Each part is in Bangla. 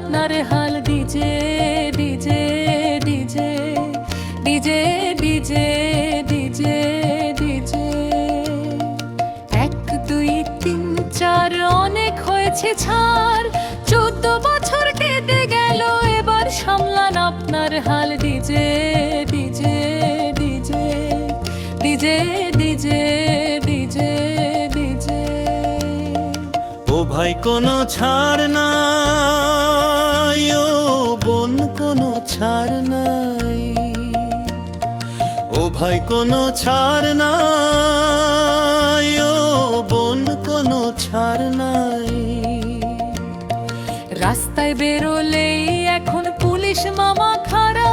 আপনার হাল DJ DJ DJ DJ DJ DJ DJ 1 2 3 4 অনেক হয়েছে ছাড় 14 বছর কেটে গেল এবার সামলান আপনার হাল DJ DJ DJ DJ DJ DJ DJ ও ভাই কোনো ছাড় নাই, ও বোন কোনো ছাড় নাই, ও ভাই কোনো ছাড় নাই, ও বোন কোনো ছাড় নাই। রাস্তায় বেরোলেই এখন পুলিশ মামা খাড়া,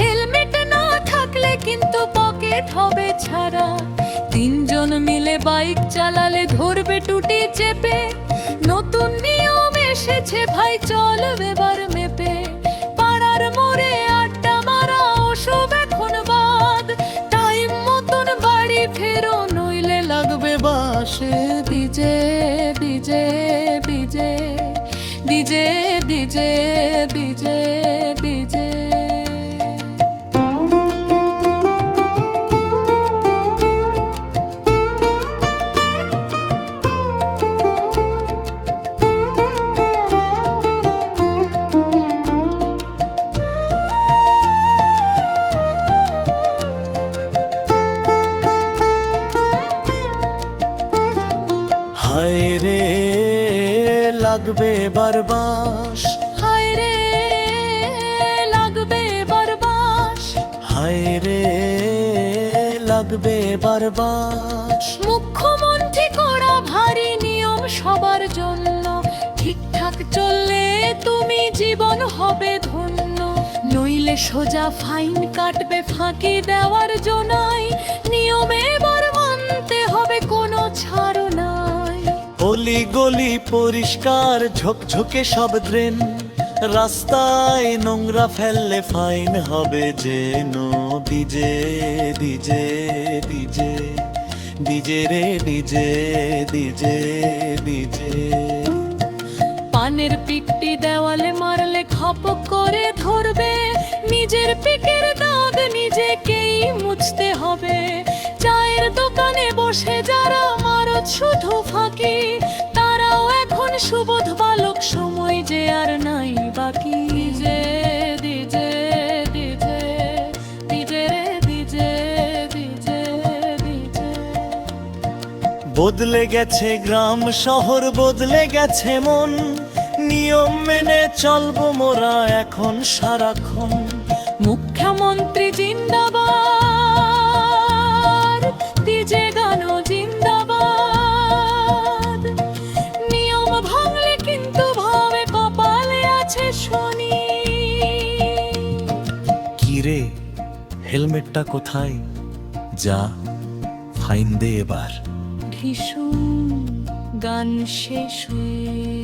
হেলমেট না থাকলে কিন্তু পকেট হবে ছাড়া। 3 জন মিলে বাইক চালালে ধরবে টুটি চেপে, নতুন নিয়ম এসেছে ভাই চল এবার মেপে। পাড়ার মোড়ে আড্ডা মারা ওসব এখন বাদ, টাইম মতন বাড়ি ফেরো নইলে লাগবে বাসে। DJ DJ DJ DJ DJ DJ DJ হায় রে লাগবে বারবাস, হায় রে লাগবে বরবাস, হায় রে লাগবে বারবাস। মুখ্যমন্ত্রী করা ভারী নিয়ম সবার জন্য, ঠিকঠাক চললে তুমি জীবন হবে ধন্য। নইলে সোজা ফাইন কাটবে ফাঁকি দেওয়ার জন্যই, নিয়মে এবার মানতে হবে কোনো ছাড় নাই। অলি গলি পরিষ্কার ঝকঝকে সব ড্রেন, রাস্তায় নোংরা ফেললে ফাইন হবে যেন। ডিজে ডিজে ডিজে ডিজে রে ডিজে ডিজে ডিজে। পানের পিকটি দেওয়ালে মারলে খপ করে ধরবে, নিজের পিকের দাগ নিজেকেই মুছতে হবে। চায়ের দোকানে বসে যারা মারত শুধু ফাঁকি, তারাও এখন সুবোধ বালক, সময় যে আর নাই বাকি। ডিজে ডিজে ডিজে ডিজে রে ডিজে ডিজে ডিজে। বদলে গেছে গ্রাম শহর, বদলে গেছে মন, নিয়ম মেনে চলবো মোরা এখন সারাক্ষণ। মুখ্যমন্ত্রী জিন্দাবাদ, ডিজে গানো জিন্দাবাদ। নিয়ম ভাঙলে কিন্তু ভাবে কপালে আছে শনি। কি রে হেলমেটটা কোথায়, যা ফাইন দে এবার। ভীষণ গান শেষ হয়ে